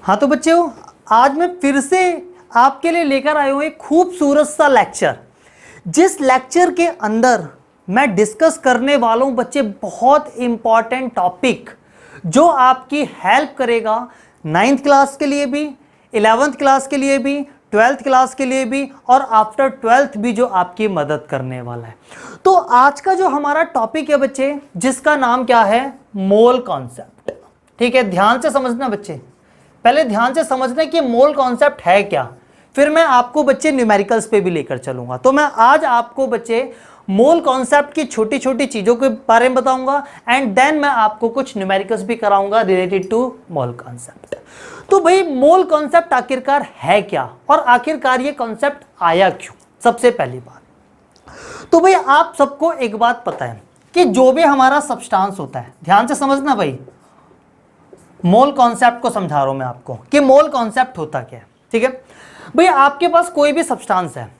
हाँ तो बच्चों, आज मैं फिर से आपके लिए लेकर आया हूँ एक खूबसूरत सा लेक्चर, जिस लेक्चर के अंदर मैं डिस्कस करने वाला हूँ बच्चे बहुत इंपॉर्टेंट टॉपिक जो आपकी हेल्प करेगा 9th क्लास के लिए भी, 11th क्लास के लिए भी, 12th क्लास के लिए भी और आफ्टर 12th भी, जो आपकी मदद करने वाला है। तो आज का जो हमारा टॉपिक है बच्चे, जिसका नाम क्या है, मोल कॉन्सेप्ट। ठीक है, ध्यान से समझना बच्चे, पहले ध्यान से समझना कि मोल कॉन्सेप्ट है क्या, फिर मैं आपको बच्चे न्यूमेरिकल्स पे भी लेकर चलूंगा। तो मैं आज आपको बच्चे मोल कॉन्सेप्ट की छोटी छोटी चीजों के बारे में बताऊंगा एंड देन मैं आपको कुछ न्यूमेरिकल्स भी कराऊंगा रिलेटेड टू मोल कॉन्सेप्ट। तो भाई मोल कॉन्सेप्ट आखिरकार है क्या और आखिरकार ये कॉन्सेप्ट आया क्यों। सबसे पहली बात तो भाई आप सबको एक बात पता है कि जो भी हमारा सब्सटेंस होता है, ध्यान से समझना भाई, मोल कॉन्सेप्ट को समझा रहा हूं मैं आपको कि मोल कॉन्सेप्ट होता क्या है। ठीक है भाई, आपके पास कोई भी सब्सटेंस है,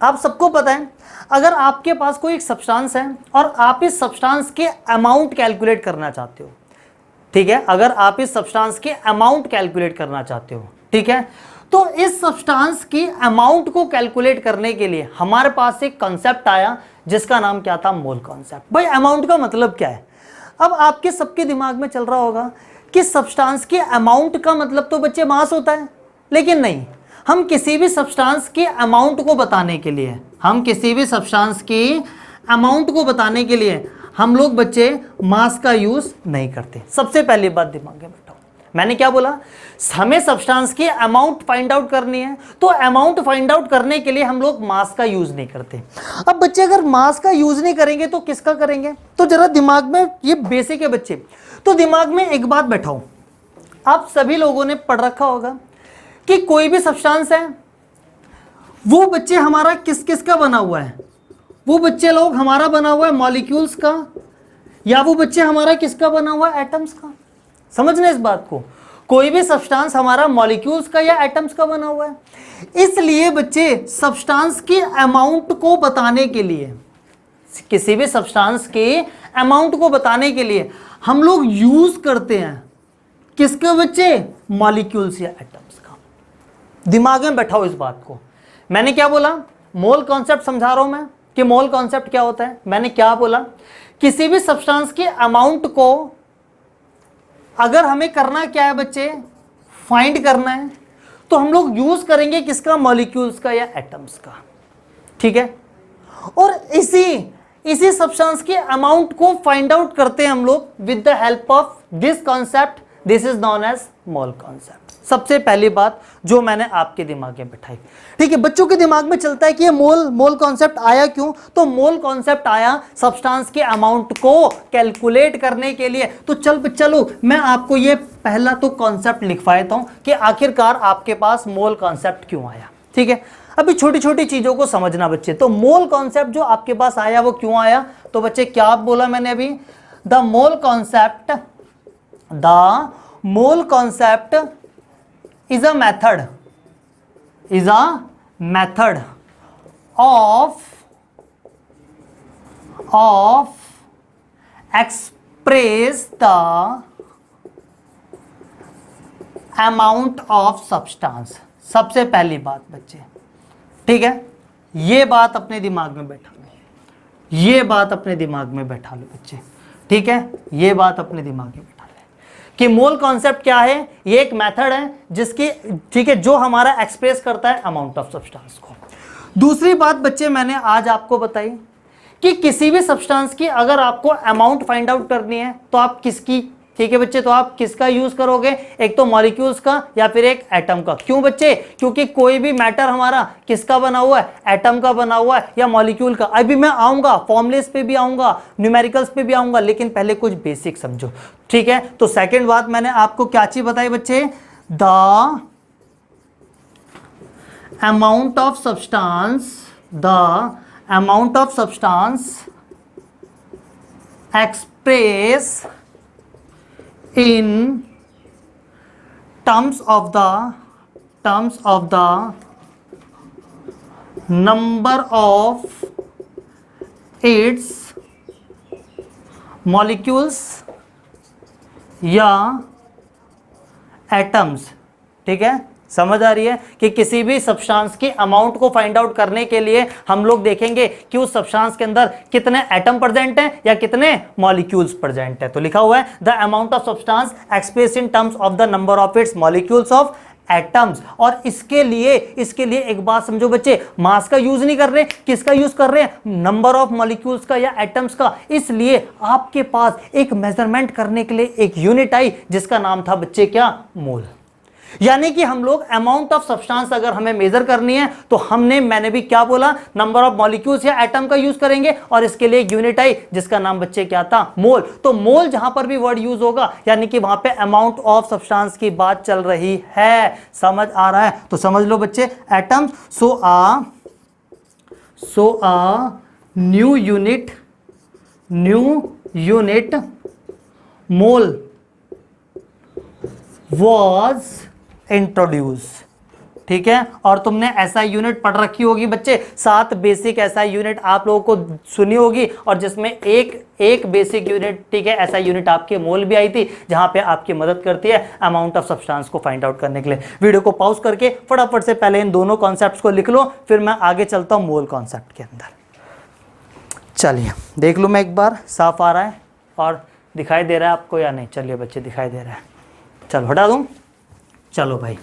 आप सबको पता है, अगर आपके पास कोई एक सब्सटेंस है और आप इस सब्सटेंस के अमाउंट कैलकुलेट करना चाहते हो, ठीक है, अगर आप इस सब्सटेंस के अमाउंट कैलकुलेट करना चाहते हो, ठीक है, तो इस सब्सटेंस की अमाउंट को कैलकुलेट करने के लिए हमारे पास एक कॉन्सेप्ट आया जिसका नाम क्या था, मोल कॉन्सेप्ट। भाई अमाउंट का मतलब क्या है। अब आपके सबके दिमाग में चल रहा होगा कि सब्सटेंस के अमाउंट का मतलब तो बच्चे मास होता है, लेकिन नहीं, हम किसी भी सब्सटेंस के अमाउंट को बताने के लिए, हम किसी भी सब्सटेंस की अमाउंट को बताने के लिए हम लोग बच्चे मास का यूज नहीं करते। सबसे पहली बात दिमाग में बैठाओ, मैंने क्या बोला, हमें सब्सटेंस की अमाउंट फाइंड आउट करनी है, तो अमाउंट फाइंड आउट करने के लिए हम लोग मास का यूज नहीं करते। अब बच्चे अगर मास का यूज नहीं करेंगे तो किसका करेंगे, तो जरा दिमाग में, ये बेसिक है बच्चे, तो दिमाग में एक बात बैठाओ, आप सभी लोगों ने पढ़ रखा होगा कि कोई भी सब्सटेंस है वो बच्चे हमारा किस किस का बना हुआ है, वो बच्चे लोग हमारा बना हुआ है मॉलिक्यूल्स का, या वो बच्चे हमारा किसका बना हुआ है, एटम्स का। समझना इस बात को, कोई भी सब्सटेंस हमारा मॉलिक्यूल्स का या एटम्स का बना हुआ है। इसलिए बच्चे सब्सटेंस की अमाउंट को बताने के लिए, किसी भी सब्सटेंस के अमाउंट को बताने के लिए हम लोग यूज करते हैं किसके बच्चे, मॉलिक्यूल्स या एटम्स का। दिमाग में बैठाओ इस बात को, मैंने क्या बोला, मोल कॉन्सेप्ट समझा रहा हूं मैं कि मोल कॉन्सेप्ट क्या होता है। मैंने क्या बोला, किसी भी सब्सटेंस के अमाउंट को अगर हमें करना क्या है बच्चे, फाइंड करना है, तो हम लोग यूज करेंगे किसका, मॉलिक्यूल्स का या एटम्स का। ठीक है, और इसी सब्सटेंस के अमाउंट को फाइंड आउट करते हैं हम लोग with the help of this concept, this is known as mole concept. सबसे पहली बात जो मैंने आपके दिमाग में बैठाई। ठीक है, बच्चों के दिमाग में चलता है कि ये मोल कॉन्सेप्ट आया क्यों, तो मोल कॉन्सेप्ट आया सब्सटेंस के अमाउंट को कैलकुलेट करने के लिए। तो चलो मैं आपको ये पहला तो कॉन्सेप्ट लिखवा देता हूं कि आखिरकार आपके पास मोल कॉन्सेप्ट क्यों आया। ठीक है, अभी छोटी छोटी चीजों को समझना बच्चे। तो मोल कॉन्सेप्ट जो आपके पास आया वो क्यों आया, तो बच्चे क्या बोला मैंने अभी, the mole concept is a method of express the amount of substance। सबसे पहली बात बच्चे, ठीक है, ये बात अपने दिमाग में बैठा लो, ये बात अपने दिमाग में बैठा लो बच्चे। ठीक है, ये बात अपने दिमाग में बैठा लो कि मोल कॉन्सेप्ट क्या है, ये एक मेथड है जिसकी, ठीक है, जो हमारा एक्सप्रेस करता है अमाउंट ऑफ सब्सटेंस को। दूसरी बात बच्चे मैंने आज आपको बताई कि किसी भी सब्सटेंस की अगर आपको अमाउंट फाइंड आउट करनी है तो आप किसकी, ठीक है बच्चे, तो आप किसका यूज करोगे, एक तो मॉलिक्यूल्स का या फिर एक एटम का। क्यों बच्चे, क्योंकि कोई भी मैटर हमारा किसका बना हुआ है, एटम का बना हुआ है या मॉलिक्यूल का। अभी मैं आऊंगा फॉर्मुलेस पे भी आऊंगा, न्यूमेरिकल्स पे भी आऊंगा, लेकिन पहले कुछ बेसिक समझो। ठीक है, तो सेकंड बात मैंने आपको क्या चीज बताई बच्चे, the amount of substance express in terms of the number of its molecules या atoms ठीक है, समझ आ रही है कि किसी भी सब्सटेंस की अमाउंट को फाइंड आउट करने के लिए हम लोग देखेंगे कि उस सब्सटेंस के अंदर कितने एटम प्रेजेंट हैं या कितने मॉलिक्यूल्स प्रेजेंट है। तो लिखा हुआ है the amount of substance express in terms of the number of its molecules of atoms. और इसके लिए एक बात समझो बच्चे, मास का यूज नहीं कर रहे, किसका यूज कर रहे हैं, नंबर ऑफ मॉलिक्यूल्स का या एटम्स का। इसलिए आपके पास एक मेजरमेंट करने के लिए एक यूनिट आई जिसका नाम था बच्चे क्या, मोल। यानी कि हम लोग अमाउंट ऑफ सब्सटेंस अगर हमें मेजर करनी है तो मैंने भी क्या बोला, नंबर ऑफ मॉलिक्यूल्स या एटम का यूज करेंगे और इसके लिए एक यूनिट आई जिसका नाम बच्चे क्या था, मोल। तो मोल जहां पर भी वर्ड यूज होगा यानी कि वहां पे अमाउंट ऑफ सब्सटेंस की बात चल रही है। समझ आ रहा है? तो समझ लो बच्चे, atoms so a new unit mole was introduce. ठीक है, और तुमने एसआई यूनिट पढ़ रखी होगी बच्चे, 7 बेसिक एसआई यूनिट आप लोगों को सुनी होगी और जिसमें एक बेसिक यूनिट, ठीक है, एसआई यूनिट आपके मोल भी आई थी जहां पे आपकी मदद करती है अमाउंट ऑफ सब्सटेंस को फाइंड आउट करने के लिए। वीडियो को पॉज करके फटाफट से पहले इन दोनों कॉन्सेप्ट्स को लिख लो, फिर मैं आगे चलता हूं मोल कॉन्सेप्ट के अंदर। चलिए देख लो, मैं एक बार, साफ आ रहा है और दिखाई दे रहा है आपको या नहीं? चलिए बच्चे, दिखाई दे रहा है, चलो हटा दूं। चलो भाई,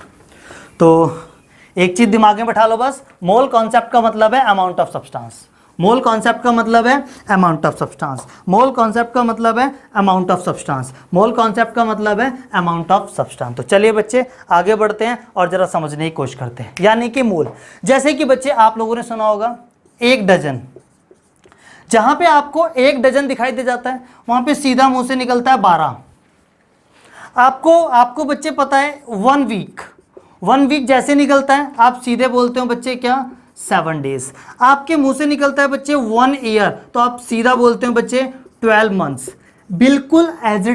तो एक चीज दिमाग में बैठा लो बस, मोल कॉन्सेप्ट का मतलब है amount of substance. Mole concept का मतलब है amount of substance. Mole concept का मतलब है amount of substance. Mole concept का मतलब है अमाउंट ऑफ सब्सटेंस। तो चलिए बच्चे आगे बढ़ते हैं और जरा समझने की कोशिश करते हैं। यानी कि मोल, जैसे कि बच्चे आप लोगों ने सुना होगा 1 डजन, जहां पे आपको 1 डजन दिखाई दे जाता है वहां पे सीधा मुंह से निकलता है 12। आपको बच्चे पता है 1 वीक जैसे निकलता है आप सीधे बोलते हो बच्चे क्या, 7 डेज। आपके मुंह से निकलता है बच्चे 1 ईयर, तो आप सीधा बोलते हो बच्चे 12 मंथ्स। बिल्कुल एज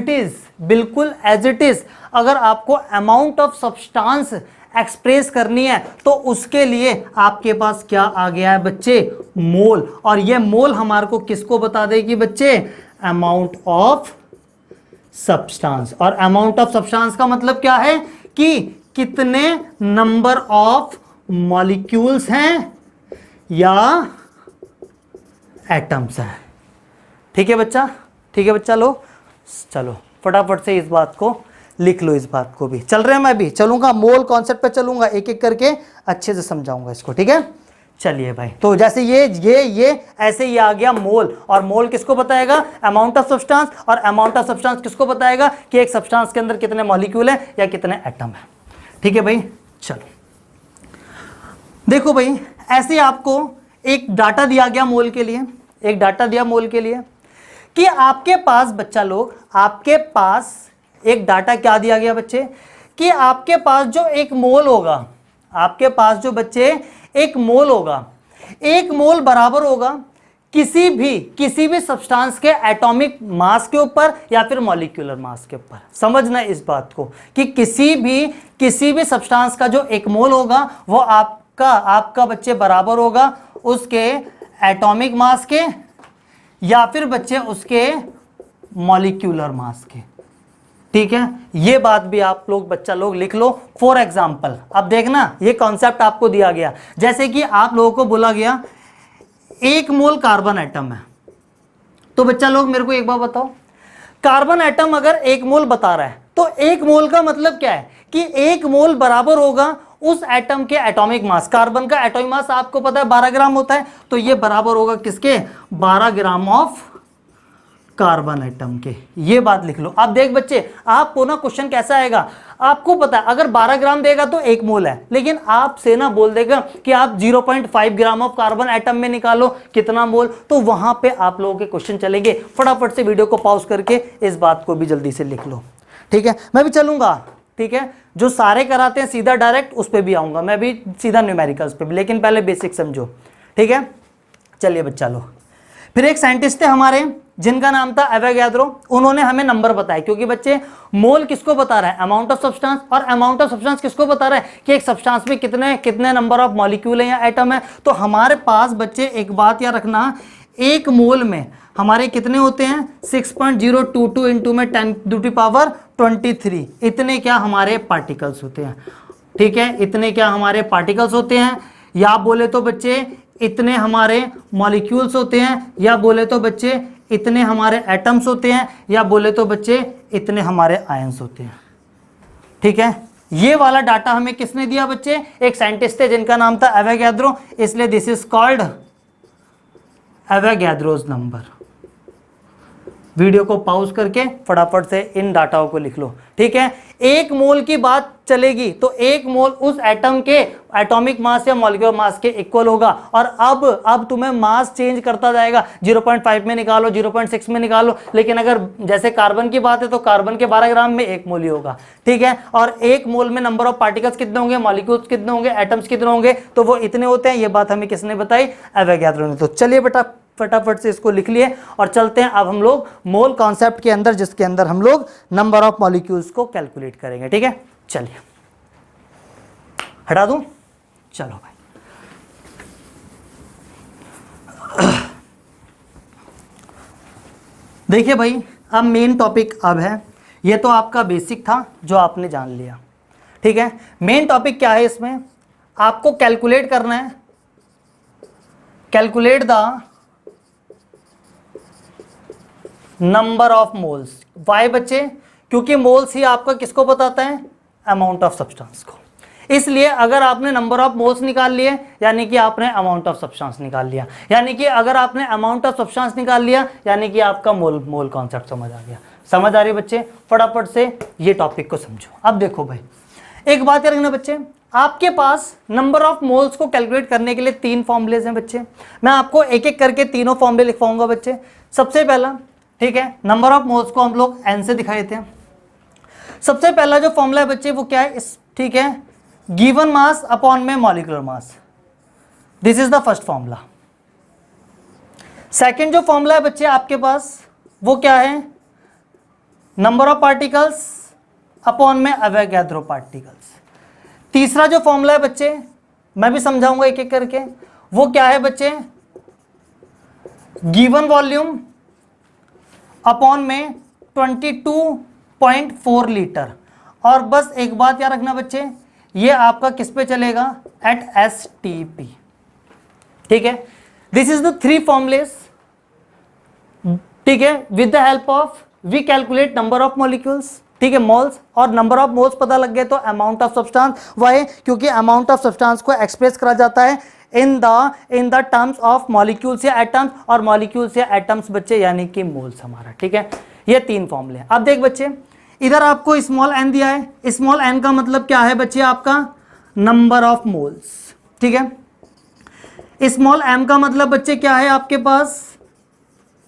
इट इज अगर आपको अमाउंट ऑफ सब्सटेंस एक्सप्रेस करनी है तो उसके लिए आपके पास क्या आ गया है बच्चे, मोल। और ये मोल हमारे को किसको बता देगी बच्चे, अमाउंट ऑफ सब्सटेंस। और अमाउंट ऑफ सब्सटेंस का मतलब क्या है कि कितने नंबर ऑफ मॉलिक्यूल्स हैं या एटम्स हैं। ठीक है बच्चा, ठीक है बच्चा, लो चलो फटाफट से इस बात को लिख लो, इस बात को भी। चल रहे हैं, मैं भी चलूंगा, मोल कॉन्सेप्ट पे चलूंगा, एक एक करके अच्छे से समझाऊंगा इसको। ठीक है, चलिए भाई, तो जैसे ये ऐसे ही आ गया मोल। और मोल किसको बताएगा, अमाउंट ऑफ सब्सटेंस। और अमाउंट ऑफ सब्सटेंस किसको बताएगा कि एक सब्सटेंस के अंदर कितने मॉलिक्यूल है या कितने एटम है। ठीक है भाई, चलो देखो भाई, ऐसे आपको एक डाटा दिया गया मोल के लिए, एक डाटा दिया मोल के लिए कि आपके पास बच्चा लोग, आपके पास एक डाटा क्या दिया गया बच्चे कि आपके पास जो एक मोल होगा, आपके पास जो बच्चे एक मोल होगा, एक मोल बराबर होगा किसी भी सब्सटेंस के एटॉमिक मास के ऊपर या फिर मॉलिक्यूलर मास के ऊपर। समझना इस बात को कि किसी भी सब्सटेंस का जो एक मोल होगा वो आपका बच्चे बराबर होगा उसके एटॉमिक मास के या फिर बच्चे उसके मॉलिक्यूलर मास के। ठीक है, ये बात भी आप लोग बच्चा लोग लिख लो। फॉर एग्जाम्पल, अब देखना ये कॉन्सेप्ट आपको दिया गया, जैसे कि आप लोगों को बोला गया 1 मोल कार्बन एटम है। तो बच्चा लोग मेरे को एक बार बताओ, कार्बन एटम अगर 1 मोल बता रहा है तो 1 मोल का मतलब क्या है कि 1 मोल बराबर होगा उस एटम के एटॉमिक मास। कार्बन का एटॉमिक मास आपको पता है 12 ग्राम होता है, तो ये बराबर होगा किसके, 12 ग्राम ऑफ कार्बन एटम के। ये बात लिख लो। अब देख बच्चे, आपको ना क्वेश्चन कैसा आएगा, आपको पता है अगर 12 ग्राम देगा तो 1 मोल है, लेकिन आपसे ना बोल देगा कि आप 0.5 ग्राम ऑफ कार्बन एटम में निकालो कितना मोल, तो वहां पे आप लोगों के क्वेश्चन चलेंगे। फटाफट से वीडियो को पॉज करके इस बात को भी जल्दी से लिख लो। ठीक है, मैं भी चलूंगा। ठीक है, जो सारे कराते हैं सीधा डायरेक्ट उस पर भी आऊंगा, मैं भी सीधा न्यूमेरिकल्स पे भी, लेकिन पहले बेसिक समझो। ठीक है, चलिए बच्चा लो। फिर एक साइंटिस्ट थे हमारे जिनका नाम था एवोगैड्रो, उन्होंने हमें नंबर बताया, क्योंकि बच्चे मोल किसको बता रहा है, अमाउंट ऑफ सब्सटेंस। और अमाउंट ऑफ सब्सटेंस किसको बता रहा है कि एक सब्सटेंस में कितने नंबर ऑफ मॉलिक्यूल है या एटम है। तो हमारे पास बच्चे एक बात याद रखना, 1 मोल में हमारे कितने होते हैं, 6.022 इंटू में 10⁻23 इतने क्या हमारे पार्टिकल्स होते हैं। ठीक है, इतने क्या हमारे पार्टिकल्स होते हैं, या बोले तो बच्चे इतने हमारे मॉलिक्यूल्स होते हैं, या बोले तो बच्चे इतने हमारे एटम्स होते हैं, या बोले तो बच्चे इतने हमारे आयंस होते हैं। ठीक है, ये वाला डाटा हमें किसने दिया बच्चे? एक साइंटिस्ट थे जिनका नाम था एवोगैड्रो, इसलिए this is called Avogadro's number. Video को पॉज करके फटाफट से इन डाटाओं को लिख लो। ठीक है, एक मोल की बात चलेगी तो एक मोल उस एटम के एटॉमिक मास या मॉलिक्यूलर मास के इक्वल होगा। और अब तुम्हें मास चेंज करता जाएगा, 0.5 में निकालो, 0.6 में निकालो, लेकिन अगर जैसे कार्बन की बात है तो कार्बन के 12 ग्राम में एक मोल ही होगा। ठीक है, और एक मोल में नंबर ऑफ पार्टिकल्स कितने होंगे, मॉलिक्यूल्स कितने होंगे, एटम्स कितने होंगे, तो वो इतने होते हैं। ये बात हमें किसने बताई? एवोगैड्रो ने। तो चलिए बेटा फटाफट से इसको लिख लिए और चलते हैं अब हम लोग मोल कॉन्सेप्ट के अंदर, जिसके अंदर हम लोग नंबर ऑफ मॉलिक्यूल्स को कैलकुलेट करेंगे। ठीक है, चलिए हटा दूं, चलो भाई। देखिए भाई, अब मेन टॉपिक अब है, ये तो आपका बेसिक था जो आपने जान लिया। ठीक है, मेन टॉपिक क्या है? इसमें आपको कैलकुलेट करना है, calculate the number of moles. Why बच्चे? क्योंकि मोल्स ही आपका किसको बताता है? अमाउंट ऑफ सब्सटेंस को। इसलिए अगर आपने नंबर ऑफ मोल्स निकाल लिए यानी कि आपने अमाउंट ऑफ सब्सटेंस निकाल लिया, यानी कि अगर आपने अमाउंट ऑफ सब्सटेंस निकाल लिया यानी कि आपका मोल कॉन्सेप्ट समझ आ गया। समझ आ रही है बच्चे? फटाफट से ये टॉपिक को समझो। अब देखो भाई, एक बात याद रखना बच्चे, आपके पास नंबर ऑफ मोल्स को कैलकुलेट करने के लिए 3 फॉर्मूलेज हैं बच्चे। मैं आपको एक एक करके तीनों फॉर्मूले लिखवाऊंगा बच्चे। सबसे पहला, ठीक है, नंबर ऑफ मोल्स को हम लोग n से दिखा देते हैं। सबसे पहला जो फॉर्मूला है बच्चे वो क्या है? ठीक है, गिवन मास अपॉन में molecular mass, this is the first formula. Second जो फॉर्मूला है बच्चे आपके पास वो क्या है? नंबर ऑफ पार्टिकल्स अपॉन में एवोगैड्रो पार्टिकल्स। तीसरा जो फॉर्मूला है बच्चे, मैं भी समझाऊंगा एक एक करके, वो क्या है बच्चे? गिवन वॉल्यूम अपॉन में 22.4 लीटर। और बस एक बात याद रखना बच्चे, ये आपका किस पे चलेगा? At STP। ठीक है, दिस इज द 3 फॉर्मूलेस। ठीक है, with the help of we calculate number of molecules. ठीक है, मोल्स, और नंबर ऑफ मोल्स पता लग गए तो अमाउंट ऑफ सब्सटेंस। वाई? क्योंकि अमाउंट ऑफ सब्सटेंस को एक्सप्रेस करा जाता है in the terms of molecules या एटम्स, और मॉलिक्यूल्स या एटम्स बच्चे यानी कि मोल्स हमारा। ठीक है, ये 3 फॉर्मूले। अब देख बच्चे, इधर आपको स्मॉल n दिया है, स्मॉल n का मतलब क्या है बच्चे? आपका नंबर ऑफ मोल्स। ठीक है, स्मॉल m का मतलब बच्चे क्या है आपके पास?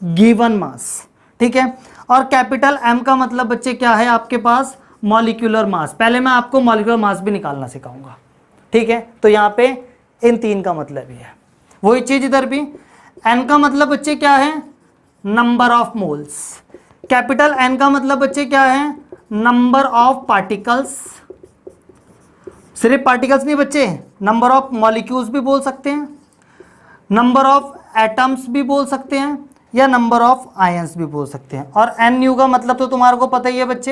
Given mass. ठीक है, और कैपिटल M का मतलब बच्चे क्या है आपके पास? Molecular mass. पहले मैं आपको मॉलिक्यूलर मास भी निकालना सिखाऊंगा। ठीक है, तो यहां पे इन 3 का मतलब ही है, वही चीज इधर भी। n का मतलब बच्चे क्या है? Number of moles. Capital N का मतलब बच्चे क्या है? Number of particles. सिर्फ पार्टिकल्स नहीं बच्चे, नंबर ऑफ मॉलिक्यूल्स भी बोल सकते हैं, नंबर ऑफ एटम्स भी बोल सकते हैं, या नंबर ऑफ आयंस भी बोल सकते हैं। और NU का मतलब तो तुम्हारे को पता ही है बच्चे,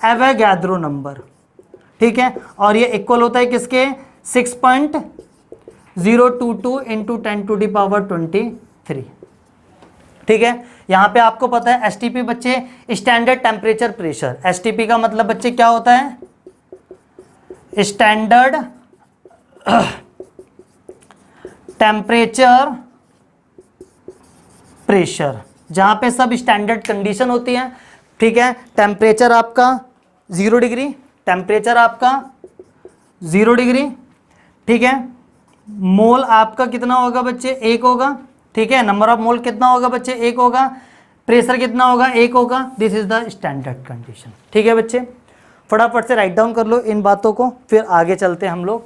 एवोगैड्रो नंबर। ठीक है, और ये इक्वल होता है किसके? 6.022 इंटू 10⁻23। ठीक है, यहां पे आपको पता है STP बच्चे स्टैंडर्ड टेम्परेचर प्रेशर। STP का मतलब बच्चे क्या होता है? स्टैंडर्ड टेम्परेचर प्रेशर, जहां पे सब स्टैंडर्ड कंडीशन होती है। ठीक है, टेम्परेचर आपका 0 डिग्री, टेम्परेचर आपका 0 डिग्री। ठीक है, मोल आपका कितना होगा बच्चे? 1 होगा। ठीक है, नंबर ऑफ मोल कितना होगा बच्चे? 1 होगा। प्रेशर कितना होगा? 1 होगा। This is the standard condition. ठीक है बच्चे, फटाफट से राइट डाउन कर लो इन बातों को, फिर आगे चलते हैं हम लोग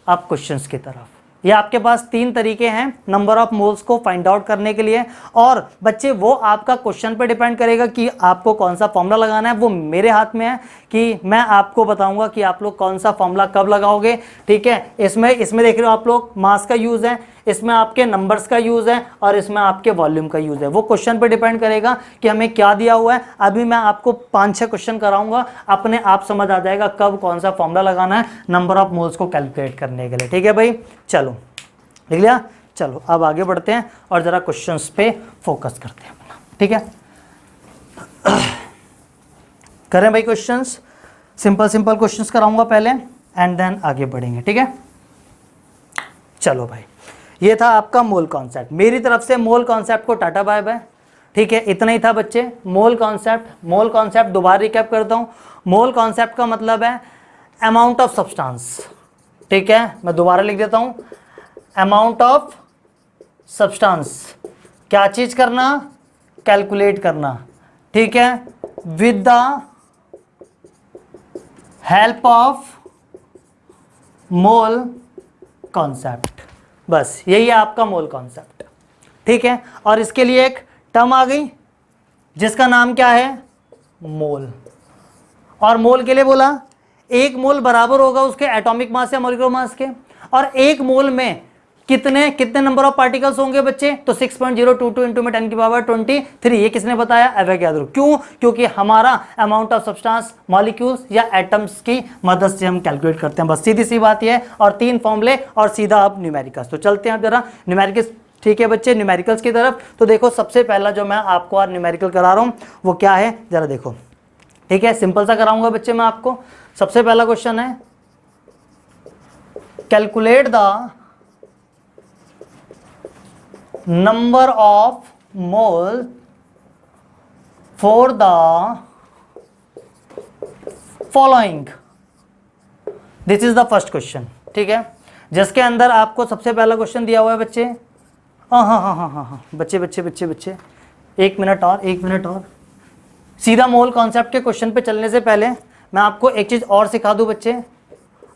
अब क्वेश्चंस की तरफ। ये आपके पास 3 तरीके हैं नंबर ऑफ मोल्स को फाइंड आउट करने के लिए। और बच्चे वो आपका क्वेश्चन पे डिपेंड करेगा कि आपको कौन सा फॉर्मूला लगाना है, वो मेरे हाथ में है कि मैं आपको बताऊंगा कि आप लोग कौन सा फॉर्मूला कब लगाओगे। ठीक है, इसमें देख रहे हो आप लोग मास का यूज़ है, इसमें आपके नंबर्स का यूज़ है और इसमें आपके वॉल्यूम का यूज़ है। वो क्वेश्चन पे डिपेंड करेगा कि हमें क्या दिया हुआ है। अभी मैं आपको 5-6 क्वेश्चन कराऊंगा, अपने आप समझ आ जाएगा कब कौन सा फॉर्मूला लगाना है नंबर ऑफ मोल्स को कैलकुलेट करने के लिए। ठीक है भाई, चलो लिख लिया। चलो अब आगे बढ़ते हैं और ज़रा क्वेश्चंस पे फोकस करते हैं अपना। ठीक है, करें भाई क्वेश्चंस, सिंपल सिंपल क्वेश्चंस कराऊंगा पहले एंड देन आगे बढ़ेंगे। ठीक है, चलो भाई, ये था आपका मोल कॉन्सेप्ट। मेरी तरफ से मोल कॉन्सेप्ट को टाटा बाय बाय। ठीक है, इतना ही था बच्चे मोल कॉन्सेप्ट। मोल कॉन्सेप्ट दोबारा रिकैप करता हूँ। मोल कॉन्सेप्ट का मतलब है अमाउंट ऑफ सब्सटेंस। ठीक है, मैं दोबारा लिख देता हूँ, अमाउंट ऑफ सब्सटेंस। क्या चीज़ करना, कैलकुलेट करना। ठीक है, with the help of mole concept. बस यही है आपका मोल कॉन्सेप्ट। ठीक है, और इसके लिए एक टर्म आ गई जिसका नाम क्या है, मोल। और मोल के लिए बोला एक मोल बराबर होगा उसके एटॉमिक मास या मॉलिक्यूलर मास के। और एक मोल में कितने कितने नंबर ऑफ पार्टिकल्स होंगे बच्चे, तो 6.022 इंटू में 10 की पावर 23। ये किसने बताया, एवोगैड्रो। क्यों, क्योंकि हमारा अमाउंट ऑफ सब्सटेंस मॉलिक्यूल्स या एटम्स की मदद से हम कैलकुलेट करते हैं। बस सीधी सी बात ये है, और 3 फॉर्मूले और सीधा अब न्यूमेरिकल्स। तो चलते हैं अब जरा न्यूमेरिकल्स। ठीक है बच्चे, न्यूमेरिकल्स की तरफ। तो देखो सबसे पहला जो मैं आपको आज न्यूमेरिकल करा रहा हूं वो क्या है, जरा देखो। ठीक है, सिंपल सा कराऊंगा बच्चे मैं आपको। सबसे पहला क्वेश्चन है, calculate the number of mole for the following। This is the first question. ठीक है, जिसके अंदर आपको सबसे पहला क्वेश्चन दिया हुआ है बच्चे। हाँ, बच्चे 1 मिनट और सीधा मोल कॉन्सेप्ट के क्वेश्चन पे चलने से पहले मैं आपको एक चीज और सिखा दूं बच्चे,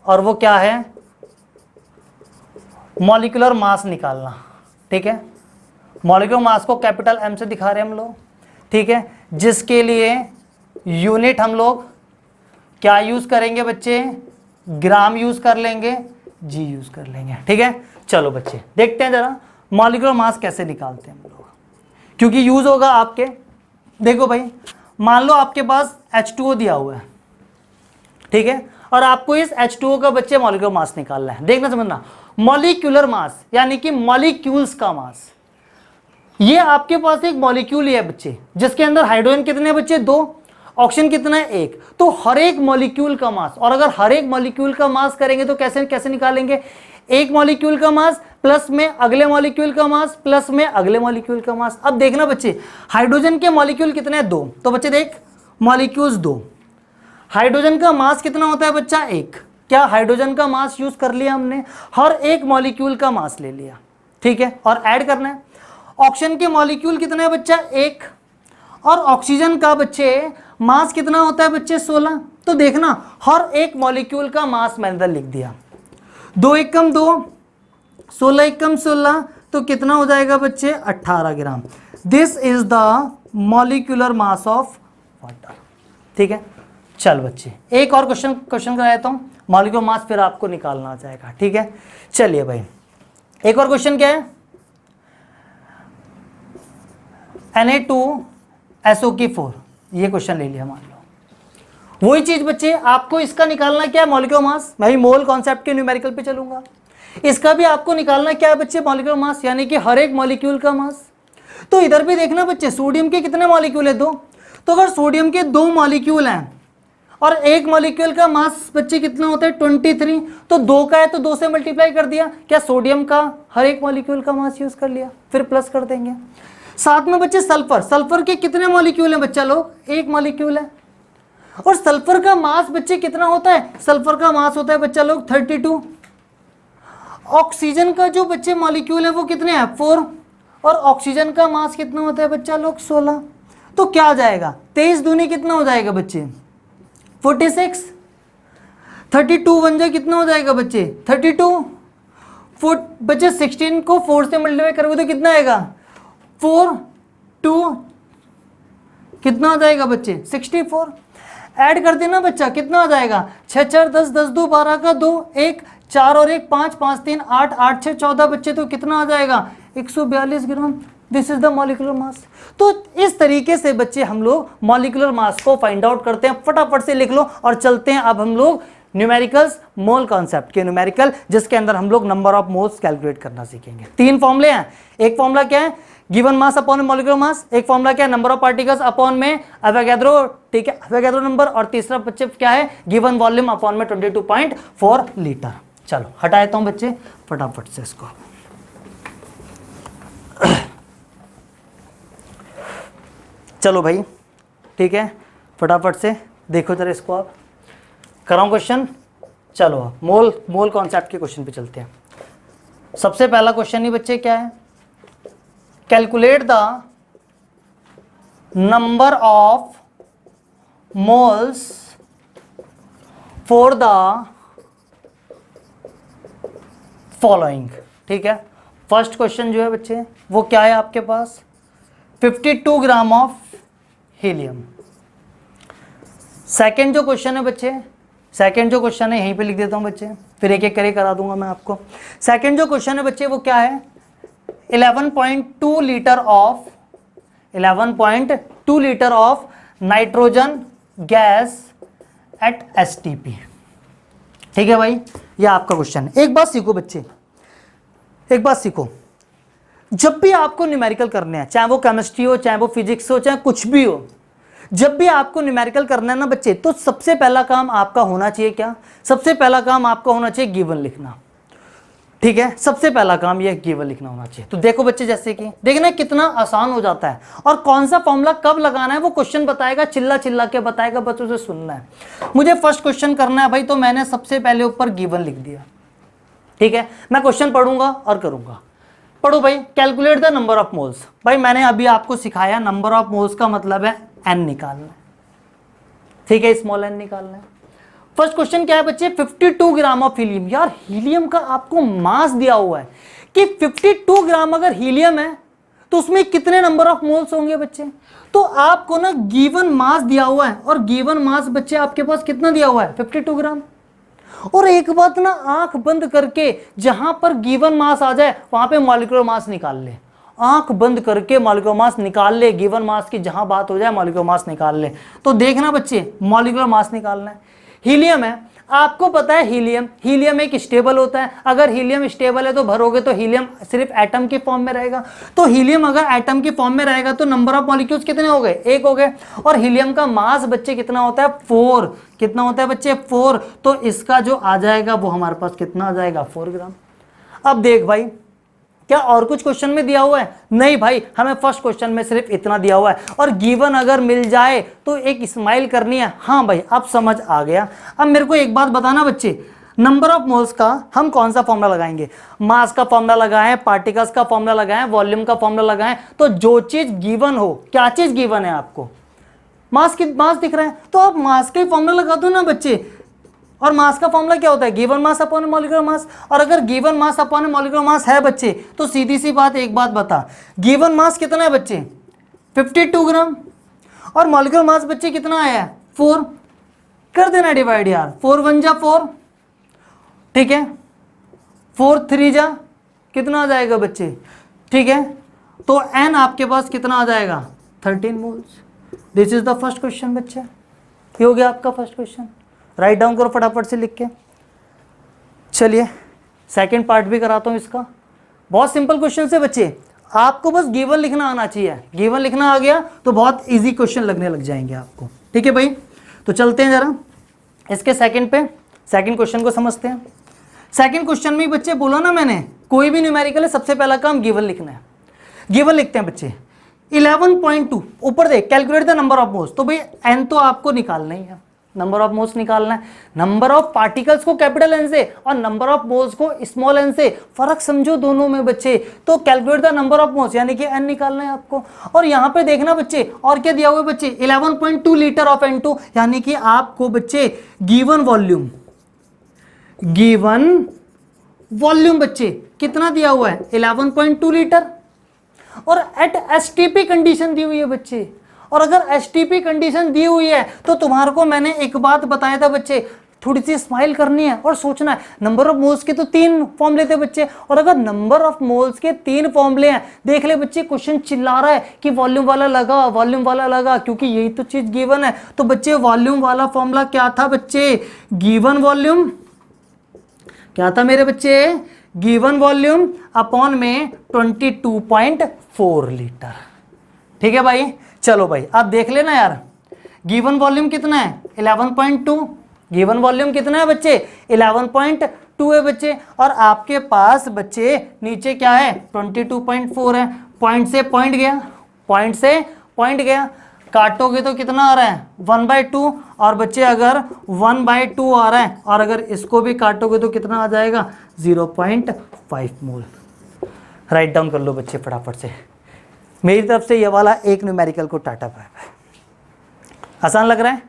और वो क्या है, मॉलिक्यूलर मास निकालना। ठीक है, मॉलिक्यूलर मास को कैपिटल एम से दिखा रहे हैं हम लोग। ठीक है, जिसके लिए यूनिट हम लोग क्या यूज करेंगे बच्चे, ग्राम यूज कर लेंगे, जी यूज कर लेंगे। ठीक है, चलो बच्चे देखते हैं जरा मॉलिक्यूलर मास कैसे निकालते हैं हम लोग, क्योंकि यूज होगा आपके। देखो भाई, मान लो आपके पास H2O दिया हुआ है। ठीक है, और आपको इस H2O का बच्चे मॉलिक्यूलर मास निकालना है। देखना समझना, मॉलिक्यूलर मास यानी कि मॉलिक्यूल्स का मास। ये आपके पास एक मॉलिक्यूल ही है बच्चे, जिसके अंदर हाइड्रोजन कितने बच्चे, 2, ऑक्सीजन कितना है, 1। तो हर एक मॉलिक्यूल का मास, और अगर हर एक मॉलिक्यूल का मास करेंगे तो कैसे कैसे निकालेंगे, एक मॉलिक्यूल का मास प्लस में अगले मॉलिक्यूल का मास प्लस में अगले मॉलिक्यूल का मास। अब देखना बच्चे, हाइड्रोजन के मॉलिक्यूल कितने हैं, 2। तो बच्चे देख, मॉलिक्यूल्स 2, हाइड्रोजन का मास कितना होता है बच्चा, 1। क्या हाइड्रोजन का मास यूज कर लिया हमने, हर एक मॉलिक्यूल का मास ले लिया। ठीक है, और ऐड करना है। ऑक्सीजन के मॉलिक्यूल कितने हैं बच्चा, 1। और ऑक्सीजन का बच्चे मास कितना होता है बच्चे, 16। तो देखना हर एक मॉलिक्यूल का मास मैंने इधर लिख दिया, 2 एकम 2, 16 एकम 16, तो कितना हो जाएगा बच्चे, 18 gram. This is the molecular mass of water. ठीक है, चल बच्चे एक और क्वेश्चन करा देता हूं, मॉलिक्यूलर मास फिर आपको निकालना आ जाएगा। ठीक है, चलिए भाई, एक और क्वेश्चन क्या है, Na2SO4। ये क्वेश्चन ले लिया मान लो। वही चीज बच्चे आपको इसका निकालना क्या है, मॉलिक्यूलर मास। मैं भी मोल कॉन्सेप्ट के न्यूमेरिकल पे चलूंगा। इसका भी आपको निकालना क्या है बच्चे, मॉलिक्यूलर मास, यानी कि हर एक मॉलिक्यूल का मास। तो इधर भी देखना बच्चे, सोडियम के कितने मॉलिक्यूल है, 2। तो अगर सोडियम के 2 मॉलिक्यूल हैं और एक मॉलिक्यूल का मास बच्चे कितना होता है, 23। तो 2 का है तो 2 से मल्टीप्लाई कर दिया, क्या सोडियम का हर एक मॉलिक्यूल का मास यूज कर लिया, फिर प्लस कर देंगे। साथ में बच्चे सल्फर के कितने मॉलिक्यूल हैं बच्चा लोग, 1 मॉलिक्यूल है। और सल्फर का मास बच्चे कितना होता है, सल्फर का मास होता है बच्चा लोग 32। ऑक्सीजन का जो बच्चे मॉलिक्यूल है वो कितने हैं, 4। और ऑक्सीजन का मास कितना होता है बच्चा लोग, 16। तो क्या आ जाएगा, 23 दूनी कितना हो जाएगा बच्चे, 46। 32 बन जाए कितना हो जाएगा बच्चे, 32। बच्चे 16 को 4 से मल्टीप्लाई करोगे तो कितना आएगा, 4 2 कितना आ जाएगा बच्चे, 64। ऐड कर देना बच्चा, कितना आ जाएगा, 6 4 10 10 2 12 का 2 1 4 और 1 5, 5 3 8, 8 6 14 बच्चे, तो कितना आ जाएगा 142 gram. This is the molecular mass. तो इस तरीके से बच्चे हम लोग मॉलिक्यूलर मास को फाइंड आउट करते हैं। फटाफट से लिख लो और चलते हैं अब हम लोग न्यूमेरिकल्स मोल कॉन्सेप्ट के न्यूमेरिकल, जिसके अंदर हम लोग नंबर ऑफ मोल्स कैलकुलेट करना सीखेंगे। 3 फॉर्मूले हैं। एक फॉर्मूला क्या है, given mass upon molecular mass. एक फॉर्मूला क्या है, नंबर ऑफ पार्टिकल्स अपॉन में एवोगैड्रो, ठीक है, एवोगैड्रो नंबर। और तीसरा बच्चे क्या है, गिवन वॉल्यूम अपॉन में 22.4 लीटर। चलो हटा देता हूं बच्चे फटाफट से इसको। चलो भाई ठीक है, फटाफट से देखो जरा इसको, आप कराऊं क्वेश्चन। चलो मोल कॉन्सेप्ट के क्वेश्चन पे चलते हैं। सबसे पहला क्वेश्चन ही बच्चे क्या है, calculate the number of moles for the following. ठीक है, फर्स्ट क्वेश्चन जो है बच्चे वो क्या है आपके पास, 52 ग्राम ऑफ हीलियम। सेकंड जो क्वेश्चन है बच्चे, सेकंड जो क्वेश्चन है यहीं पे लिख देता हूं बच्चे, फिर एक एक करके करा दूंगा मैं आपको। सेकंड जो क्वेश्चन है बच्चे वो क्या है, 11.2 litre of 11.2 litre of nitrogen gas at STP. ठीक है भाई, ये आपका क्वेश्चन है। एक बात सीखो बच्चे, एक बात सीखो, जब भी आपको न्यूमेरिकल करने हैं, चाहे वो केमिस्ट्री हो, चाहे वो फिजिक्स हो, चाहे कुछ भी हो, जब भी आपको न्यूमेरिकल करना है ना बच्चे, तो सबसे पहला काम आपका होना चाहिए क्या, सबसे पहला काम आपका होना चाहिए गिवन लिखना। ठीक है, सबसे पहला काम यह गिवन लिखना होना चाहिए। तो देखो बच्चे, जैसे कि देखना कितना आसान हो जाता है, और कौन सा फॉर्मूला कब लगाना है वो क्वेश्चन बताएगा, चिल्ला चिल्ला के बताएगा, बस उसे सुनना है। मुझे फर्स्ट क्वेश्चन करना है भाई, तो मैंने सबसे पहले ऊपर गिवन लिख दिया। ठीक है, मैं क्वेश्चन पढ़ूंगा और करूंगा। पढ़ो भाई, calculate the number of moles. भाई मैंने अभी आपको सिखाया नंबर ऑफ मोल्स का मतलब है एन निकालना है। ठीक है, स्मॉल एन निकालना है। फर्स्ट क्वेश्चन क्या है बच्चे, 52 ग्राम ऑफ हीलियम। यार हीलियम का आपको मास दिया हुआ है कि 52 ग्राम अगर हीलियम है तो उसमें कितने नंबर ऑफ मोल्स होंगे बच्चे। तो आपको ना गिवन मास दिया हुआ है, और गिवन मास बच्चे आपके पास कितना दिया हुआ है, 52 ग्राम। और एक बात ना, आंख बंद करके जहां पर गिवन मास आ जाए वहां पे मॉलिक्यूलर मास निकाल ले। आंख बंद करके मॉलिक्यूलर मास निकाल ले, गिवन मास की जहां बात हो जाए मॉलिक्यूलर मास निकाल ले। तो देखना बच्चे, मॉलिक्यूलर मास निकालना है। हीलियम है, आपको पता है हीलियम एक स्टेबल होता है। अगर हीलियम स्टेबल है तो भरोगे तो हीलियम सिर्फ एटम के फॉर्म में रहेगा। तो हीलियम अगर एटम के फॉर्म में रहेगा तो नंबर ऑफ मॉलिक्यूल्स कितने हो गए, 1 हो गए। और हीलियम का मास बच्चे कितना होता है, 4। कितना होता है बच्चे, 4। तो इसका जो आ जाएगा वो हमारे पास कितना आ जाएगा, 4 ग्राम। अब देख भाई, क्या और कुछ क्वेश्चन में दिया हुआ है, नहीं भाई, हमें फर्स्ट क्वेश्चन में सिर्फ इतना दिया हुआ है। और गिवन अगर मिल जाए तो एक स्माइल करनी है। हाँ भाई, अब समझ आ गया। अब मेरे को एक बात बताना बच्चे, नंबर ऑफ मोल्स का हम कौन सा फॉर्मूला लगाएंगे, मास का फॉर्मूला लगाएं, पार्टिकल्स का फॉर्मूला लगाएं, वॉल्यूम का फॉर्मूला लगाएं। तो जो चीज गिवन हो, क्या चीज गिवन है आपको, मास दिख रहा है तो आप मास का ही फॉर्मूला लगा दो ना बच्चे। और मास का फॉर्मूला क्या होता है, given mass upon molecular mass. और अगर given mass upon molecular mass है बच्चे, तो सीधी सी बात, एक बात बता, गिवन मास कितना है बच्चे, 52 ग्राम। और मॉलिक्यूलर मास बच्चे कितना आया है, 4। कर देना डिवाइड यार, 4 1 जा 4। ठीक है, 4 3 जा कितना आ जाएगा बच्चे। ठीक है, तो एन आपके पास कितना आ जाएगा, 13 moles. This is the first question बच्चे, ये हो गया आपका फर्स्ट क्वेश्चन। राइट डाउन करो फटाफट से लिख के। चलिए सेकंड पार्ट भी कराता हूं इसका। बहुत सिंपल क्वेश्चन से बच्चे, आपको बस गिवन लिखना आना चाहिए। गिवन लिखना आ गया तो बहुत इजी क्वेश्चन लगने लग जाएंगे आपको। ठीक है भाई, तो चलते हैं जरा इसके सेकंड पे, सेकंड क्वेश्चन को समझते हैं। सेकंड क्वेश्चन में बच्चे बोला ना मैंने, कोई भी न्यूमेरिकल है सबसे पहला काम गिवन लिखना है। गिवन लिखते हैं बच्चे, 11.2 ऊपर देख, calculate the number of moles. तो भाई एन तो आपको निकालना ही है, नंबर ऑफ मोल्स निकालना है। नंबर ऑफ पार्टिकल्स को कैपिटल एन से और नंबर ऑफ मोल्स को स्मॉल एन से, फर्क समझो दोनों में बच्चे। तो calculate the number of moles यानी कि एन निकालना है आपको। और यहां पे देखना बच्चे, और क्या दिया हुआ है बच्चे, 11.2 लीटर ऑफ N2, यानी कि आपको बच्चे गिवन वॉल्यूम बच्चे कितना दिया हुआ है, 11.2 लीटर। और एट एसटीपी कंडीशन दी हुई है बच्चे। और अगर एसटीपी कंडीशन दी हुई है तो तुम्हारे को मैंने एक बात बताया था बच्चे, थोड़ी सी स्माइल करनी है और सोचना है। नंबर ऑफ मोल्स के तो 3 फॉर्मूले थे बच्चे, और अगर नंबर ऑफ मोल्स के 3 फॉर्मूले हैं, देख ले बच्चे क्वेश्चन चिल्ला रहा है कि वॉल्यूम वाला लगा, वॉल्यूम वाला लगा, क्योंकि यही तो चीज गिवन है। तो बच्चे वॉल्यूम वाला फॉर्मूला क्या था बच्चे, गिवन वॉल्यूम क्या था मेरे बच्चे, गिवन वॉल्यूम अपॉन में 22.4 लीटर। ठीक है भाई, चलो भाई आप देख लेना यार, गिवन वॉल्यूम कितना है 11.2, गिवन वॉल्यूम कितना है बच्चे 11.2 है बच्चे, और आपके पास बच्चे नीचे क्या है 22.4 है। पॉइंट से पॉइंट गया, पॉइंट से पॉइंट गया, काटोगे तो कितना आ रहा है 1/2, और बच्चे अगर 1/2 आ रहा है और अगर इसको भी काटोगे तो कितना आ जाएगा 0.5 मोल। राइट डाउन कर लो बच्चे फटाफट से। मेरी तरफ से ये वाला एक न्यूमेरिकल को टाटा बाय बाय। आसान लग रहा है?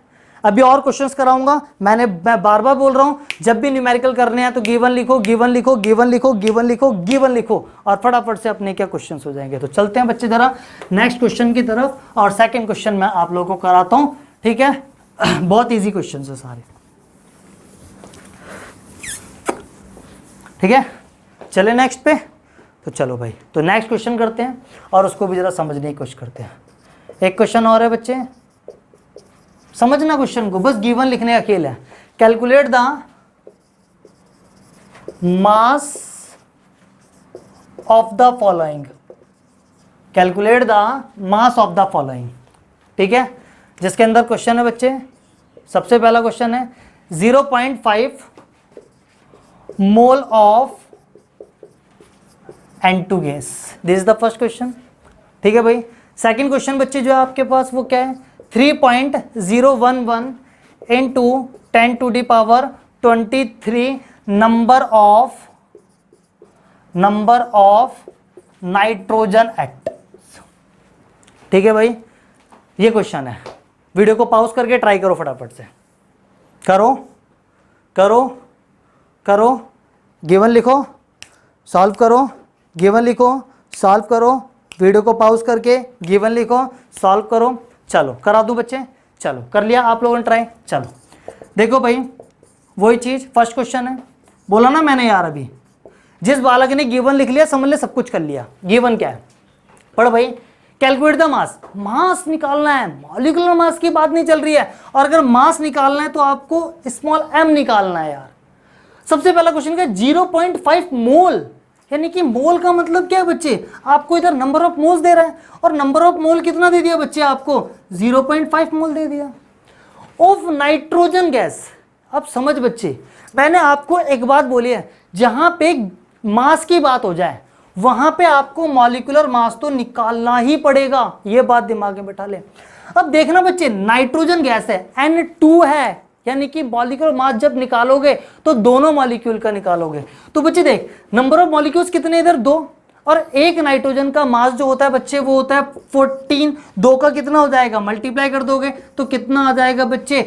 अभी और क्वेश्चंस कराऊंगा। मैं बार बार बोल रहा हूं, जब भी न्यूमेरिकल करने हैं तो गिवन लिखो, गिवन लिखो, गिवन लिखो, गिवन लिखो, गिवन लिखो, और फटाफट से अपने क्या क्वेश्चंस हो जाएंगे। तो चलते हैं बच्चे जरा नेक्स्ट क्वेश्चन की तरफ, और सेकंड क्वेश्चन मैं आप लोगों को कराता हूं। ठीक है, बहुत ईजी क्वेश्चन है सारे। ठीक है, चले नेक्स्ट पे। तो चलो भाई, तो नेक्स्ट क्वेश्चन करते हैं और उसको भी जरा समझने की कोशिश करते हैं। एक क्वेश्चन और है बच्चे, समझना क्वेश्चन को, बस गिवन लिखने का खेल है। Calculate the mass of the following, calculate the mass of the following. ठीक है, जिसके अंदर क्वेश्चन है बच्चे, सबसे पहला क्वेश्चन है 0.5 mole of N2 gas, this is the first question. ठीक है भाई, सेकंड क्वेश्चन बच्चे जो है आपके पास वो क्या है 3.011 into 10⁻23 number of nitrogen atoms. ठीक है भाई, ये क्वेश्चन है। वीडियो को पॉज करके ट्राई करो फटाफट से, करो करो करो, गिवन लिखो, सॉल्व करो, गिवन लिखो, सॉल्व करो, वीडियो को पॉज करके गिवन लिखो, सॉल्व करो। चलो करा दूं बच्चे, चलो कर लिया आप लोगों ने ट्राई। चलो देखो भाई, वही चीज फर्स्ट क्वेश्चन है, बोला ना मैंने यार अभी, जिस बालक ने गिवन लिख लिया समझ ले सब कुछ कर लिया। गिवन क्या है, पढ़ भाई, कैलकुलेट द मास, मास निकालना है, मॉलिक्यूलर मास की बात नहीं चल रही है। और अगर मास निकालना है तो आपको स्मॉल m निकालना है यार। सबसे पहला क्वेश्चन क्या 0.5 मोल, यानी कि मोल का मतलब क्या है बच्चे, आपको इधर नंबर ऑफ मोल्स दे रहा है, और नंबर ऑफ मोल कितना दे दिया बच्चे आपको 0.5 मोल दे दिया ऑफ नाइट्रोजन गैस। अब समझ बच्चे, मैंने आपको एक बात बोली है, जहां पे मास की बात हो जाए वहां पे आपको मॉलिक्यूलर मास तो निकालना ही पड़ेगा, ये बात दिमाग में बैठा ले। अब देखना बच्चे, नाइट्रोजन गैस है, N2 है, यानी कि मॉलिक्यूलर मास जब निकालोगे तो दोनों मॉलिक्यूल का निकालोगे। तो बच्चे देख, नंबर ऑफ मॉलिक्यूल्स कितने इधर 2, और एक नाइट्रोजन का मास जो होता है बच्चे वो होता है 14, 2 का कितना हो जाएगा, मल्टीप्लाई कर दोगे तो कितना आ जाएगा बच्चे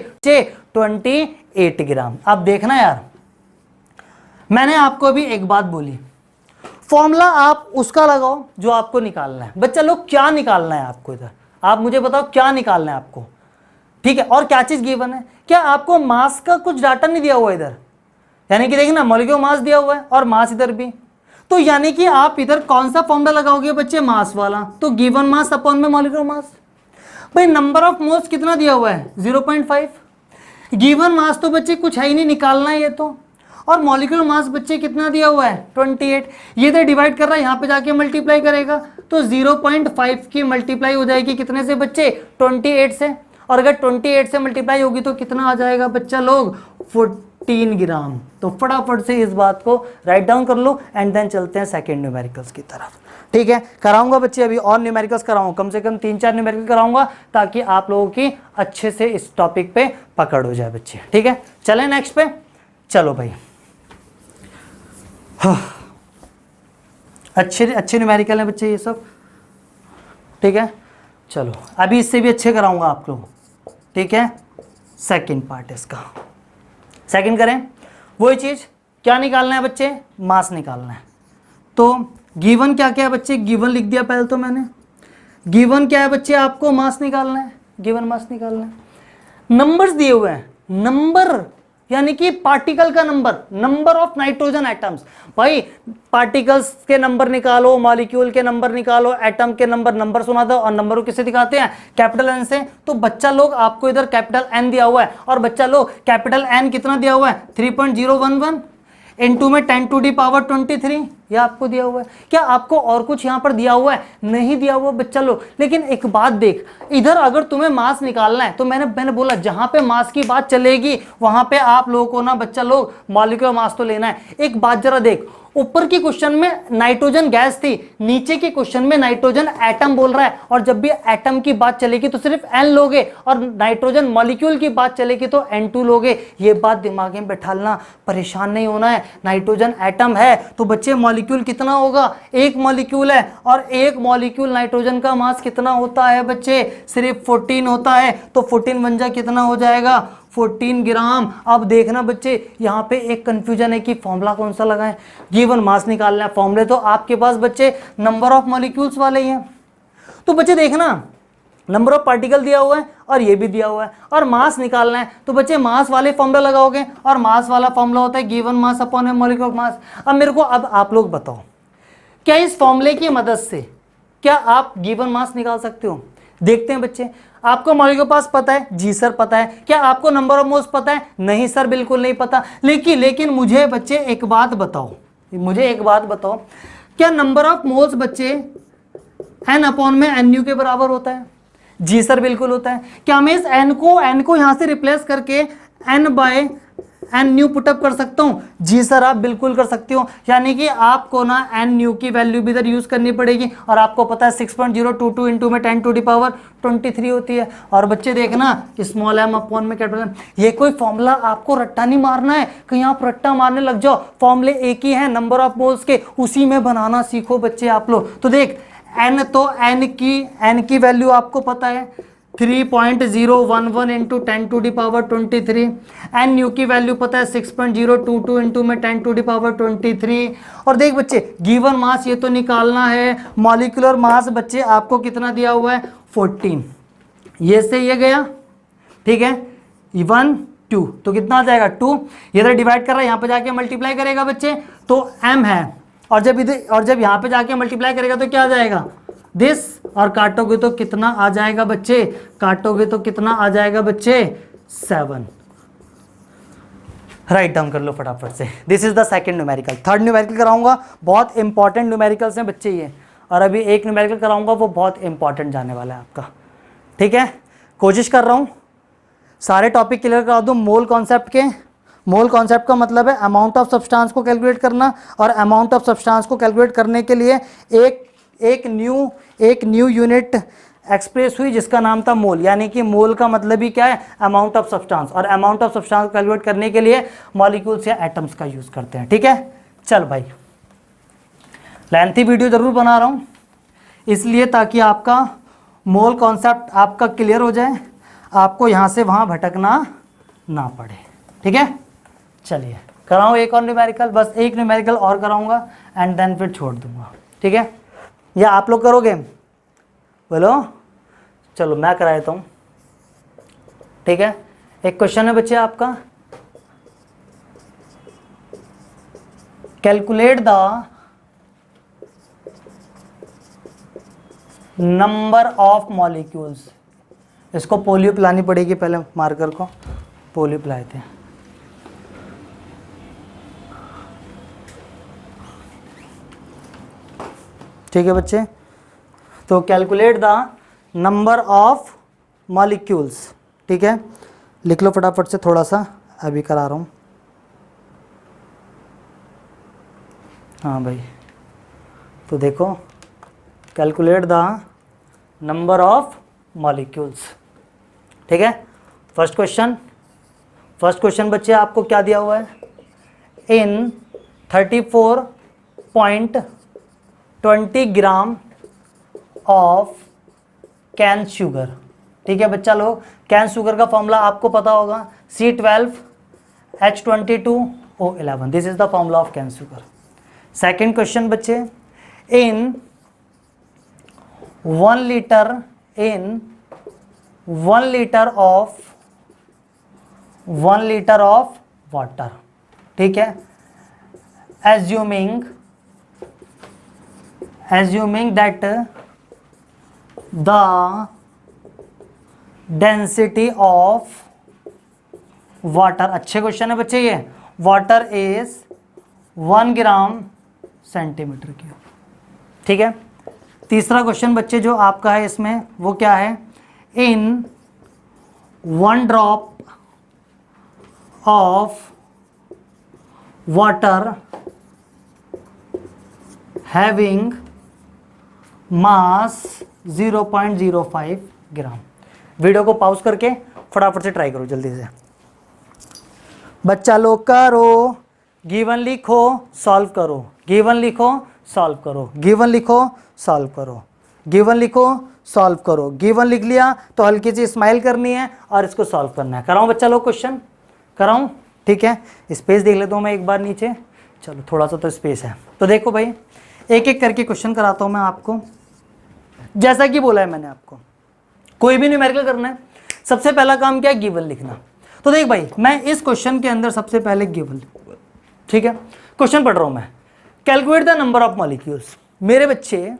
28 ग्राम। अब देखना यार, मैंने आपको अभी एक बात बोली, फॉर्मूला आप उसका लगाओ जो आपको निकालना है। बच्चा लोग क्या निकालना है आपको, इधर आप मुझे बताओ क्या निकालना है आपको। ठीक है, और क्या चीज गिवन है, क्या आपको मास का कुछ डाटा नहीं दिया हुआ इधर, यानी कि देखिए ना मॉलिक्यूलर मास दिया हुआ है और मास इधर भी, तो यानी कि आप इधर कौन सा फॉर्मूला लगाओगे बच्चे, मास वाला। तो गिवन मास अपॉन में मॉलिक्यूलर मास। भाई नंबर ऑफ मोल्स कितना दिया हुआ है 0.5, गिवन मास तो बच्चे कुछ है ही नहीं, निकालना है ये तो, और मॉलिक्यूलर मास बच्चे कितना दिया हुआ है 28, ये तो डिवाइड कर रहा है, यहाँ पे जाके मल्टीप्लाई करेगा तो 0.5 की मल्टीप्लाई हो जाएगी कितने से बच्चे 28 से, और अगर 28 से मल्टीप्लाई होगी तो कितना आ जाएगा बच्चा लोग 14 ग्राम। तो फटाफट से इस बात को राइट डाउन कर लो, एंड देन चलते हैं सेकंड न्यूमेरिकल्स की तरफ। ठीक है, कराऊंगा बच्चे अभी और न्यूमेरिकल्स कराऊंगा, कम से कम 3-4 न्यूमेरिकल कराऊंगा ताकि आप लोगों की अच्छे से इस टॉपिक पे पकड़ हो जाए बच्चे। ठीक है, चलें नेक्स्ट पे। चलो भाई, अच्छे न्यूमेरिकल हैं बच्चे ये सब। ठीक है, चलो अभी इससे भी अच्छे कराऊंगा आप लोग। ठीक है, सेकंड पार्ट इसका, सेकंड करें। वही चीज, क्या निकालना है बच्चे, मास निकालना है। तो गिवन क्या क्या है बच्चे, गिवन लिख दिया पहले तो मैंने, गिवन क्या है बच्चे, आपको मास निकालना है, गिवन मास निकालना है। नंबर्स दिए हुए हैं, नंबर यानी कि पार्टिकल का number, number of nitrogen atoms. भाई पार्टिकल्स के नंबर निकालो, मॉलिक्यूल के नंबर निकालो, एटम के नंबर, नंबर सुना दो, और नंबर को किससे दिखाते हैं, कैपिटल एन से। तो बच्चा लोग आपको इधर कैपिटल एन दिया हुआ है, और बच्चा लोग कैपिटल एन कितना दिया हुआ है 3.011 इनटू में 10 टू दी पावर 23, यह आपको दिया हुआ है। क्या आपको और कुछ यहां पर दिया हुआ है, नहीं दिया हुआ बच्चा लोग। लेकिन एक बात देख, इधर अगर तुम्हें मास निकालना है तो मैंने बोला जहां पे मास की बात चलेगी वहां पे आप लोगों को ना बच्चा लोग मॉलिक्यूलर मास तो लेना है। एक बात जरा देख, ऊपर की क्वेश्चन में नाइट्रोजन गैस थी, नीचे के क्वेश्चन में नाइट्रोजन एटम बोल रहा है, और जब भी एटम की बात चलेगी तो सिर्फ एन लोगे, और नाइट्रोजन मॉलिक्यूल की बात चलेगी तो N2 लोगे। ये बात दिमाग में बैठालना, परेशान नहीं होना है। नाइट्रोजन एटम है तो बच्चे मॉलिक्यूल कितना होगा, एक मॉलिक्यूल है, और एक मॉलिक्यूल नाइट्रोजन का मास कितना होता है बच्चे, सिर्फ 14 होता है। तो 14 बन जा कितना हो जाएगा, 14 ग्राम। अब देखना बच्चे यहाँ पे एक कंफ्यूजन है कि फॉर्मूला कौन सा लगाएं, गिवन मास निकालना है। फॉर्मूले तो आपके पास बच्चे नंबर ऑफ मॉलिक्यूल्स वाले ही हैं। तो बच्चे देखना नंबर ऑफ पार्टिकल दिया हुआ है और ये भी दिया हुआ है, और मास निकालना है तो बच्चे मास वाले फॉर्मूला लगाओगे, और मास वाला फॉर्मूला होता है given mass upon molecular mass. अब मेरे को अब आप लोग बताओ, क्या इस फॉर्मूले की मदद से क्या आप गिवन मास निकाल सकते हो। देखते हैं बच्चे, आपको मॉलिक्यूलर मास पता है, जी सर पता है। क्या आपको नंबर ऑफ मोल्स पता है, नहीं सर बिल्कुल नहीं पता। लेकिन मुझे बच्चे एक बात बताओ, क्या नंबर ऑफ मोल्स बच्चे एन अपॉन में एन न्यू के बराबर होता है, जी सर बिल्कुल होता है। क्या मैं इस एन को यहां से रिप्लेस करके N by N new put up कर सकता हूं, जी सर आप बिल्कुल कर सकते हो। यानी कि आपको ना एन न्यू की वैल्यू भी इधर यूज करनी पड़ेगी, और आपको पता है 6.022 इंटू में 10 टू दी पावर 23 होती है। और बच्चे देखना स्मॉल एम अपॉन में कैपिटल एम, ये कोई फॉर्मूला आपको रट्टा नहीं मारना है, कहीं आप रट्टा मारने लग जाओ। फॉर्मूले एक ही है नंबर ऑफ मोल्स के, उसी में बनाना सीखो बच्चे आप लोग। तो देख एन, तो एन की वैल्यू आपको पता है 3.011 into 10 to the power 23। N new की वैल्यू पता है 6.022 इंटू में 10 टू दी पावर 23। और देख बच्चे गिवन मास ये तो निकालना है, मॉलिक्यूलर मास बच्चे आपको कितना दिया हुआ है 14, ये से ये गया, ठीक है 1 2, तो कितना आ जाएगा 2, ये इधर डिवाइड कर रहा है, यहाँ पे जाके मल्टीप्लाई करेगा बच्चे तो m है, और जब यहाँ पे जाके मल्टीप्लाई करेगा तो क्या आ जाएगा दिस, और काटोगे तो कितना आ जाएगा बच्चे, 7। राइट डाउन कर लो फटाफट से। This is the second numerical. Third numerical कराऊंगा, बहुत इंपॉर्टेंट न्यूमेरिकल्स हैं बच्चे ये, और अभी एक न्यूमेरिकल कराऊंगा वो बहुत इंपॉर्टेंट जाने वाला है आपका, ठीक है। कोशिश कर रहा हूँ सारे टॉपिक क्लियर करा दूँ। मोल कॉन्सेप्ट के, मोल कॉन्सेप्ट का मतलब है अमाउंट ऑफ सब्सटेंस को कैलकुलेट करना, और अमाउंट ऑफ सब्सटेंस को कैलकुलेट करने के लिए एक न्यू यूनिट एक्सप्रेस हुई जिसका नाम था मोल। यानी कि मोल का मतलब ही क्या है, अमाउंट ऑफ सब्सटेंस, और अमाउंट ऑफ सब्सटेंस को कैलकुलेट करने के लिए मॉलिक्यूल्स या एटम्स का यूज करते हैं, ठीक है। चल भाई, लेंथी वीडियो जरूर बना रहा हूँ इसलिए ताकि आपका मोल कॉन्सेप्ट आपका क्लियर हो जाए, आपको यहाँ से वहाँ भटकना ना पड़े, ठीक है। चलिए कराऊँ एक और न्यूमेरिकल, बस एक न्यूमेरिकल और कराऊंगा एंड देन फिर छोड़ दूंगा, ठीक है। या आप लोग करोगे, बोलो चलो मैं करा देता हूँ, ठीक है। एक क्वेश्चन है बच्चे आपका, calculate the number of molecules. इसको पोलियो पिलानी पड़ेगी पहले, मार्कर को पोलियो पिलाए थे। ठीक है बच्चे, तो calculate the number of molecules, ठीक है। लिख लो फटाफट से, थोड़ा सा अभी करा रहा हूँ। हाँ भाई, तो देखो calculate the number of molecules, ठीक है। फर्स्ट क्वेश्चन बच्चे आपको क्या दिया हुआ है, इन 34.20 ग्राम ऑफ कैन शुगर, ठीक है बच्चा लोग। कैन शुगर का फॉर्मूला आपको पता होगा, C12H22O11, this is the formula of cane sugar. Second question बच्चे, इन 1 लीटर ऑफ वाटर, ठीक है। Assuming that the density of water, अच्छे क्वेश्चन है बच्चे ये, water is 1 gram centimetre cube, ठीक है। तीसरा क्वेश्चन बच्चे जो आपका है इसमें वो क्या है, इन 1 drop of water having mass 0.05 gram. Video को पॉज करके फटाफट से ट्राई करो जल्दी से, बच्चा लोग करो, गिवन लिखो सॉल्व करो, गिवन लिखो सॉल्व करो, गिवन लिखो सॉल्व करो, गिवन लिखो सॉल्व करो। गिवन लिख लिया तो हल्की सी स्माइल करनी है और इसको सॉल्व करना है। कराऊं बच्चा लोग क्वेश्चन, कराऊं, ठीक है। स्पेस देख लेता हूं मैं एक बार नीचे, चलो थोड़ा सा तो स्पेस है। तो देखो भाई एक एक करके क्वेश्चन कराता हूं मैं आपको, जैसा कि बोला है मैंने आपको, कोई भी न्यूमेरिकल करना है सबसे पहला काम क्या है, गिवन लिखना। तो देख भाई मैं इस क्वेश्चन के अंदर सबसे पहले गिवन लिखूंगा, ठीक है। क्वेश्चन पढ़ रहा हूं मैं, calculate the number of molecules. मेरे बच्चे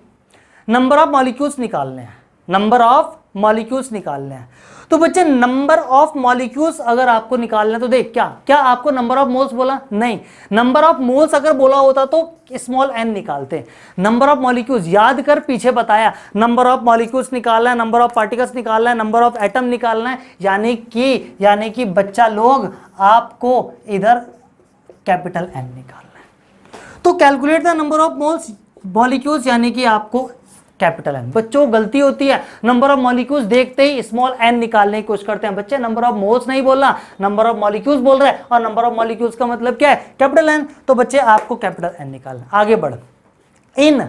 नंबर ऑफ मॉलिक्यूल्स निकालने हैं, नंबर ऑफ मॉलिक्यूल्स निकालने हैं। तो बच्चे नंबर ऑफ मॉलिक्यूल्स अगर आपको निकालना है तो देख क्या आपको नंबर ऑफ मोल्स बोला, नहीं, नंबर ऑफ मोल्स अगर बोला होता तो स्मॉल एन निकालते। नंबर ऑफ मॉलिक्यूल्स याद कर, पीछे बताया नंबर ऑफ मॉलिक्यूल्स निकालना है, नंबर ऑफ पार्टिकल्स निकालना है, नंबर ऑफ एटम निकालना है, यानी कि बच्चा लोग आपको इधर कैपिटल एन निकालना है। तो calculate the number of moles molecules यानी कि आपको कैपिटल एन। बच्चों गलती होती है, नंबर ऑफ मॉलिक्यूल्स देखते ही स्मॉल एन निकालने की कोशिश करते हैं। बच्चे नंबर ऑफ मोल्स नहीं बोलना, नंबर ऑफ मॉलिक्यूल्स बोल रहे हैं, और नंबर ऑफ मॉलिक्यूल्स का मतलब क्या है, कैपिटल एन। तो बच्चे आपको कैपिटल एन निकालना। आगे बढ़, इन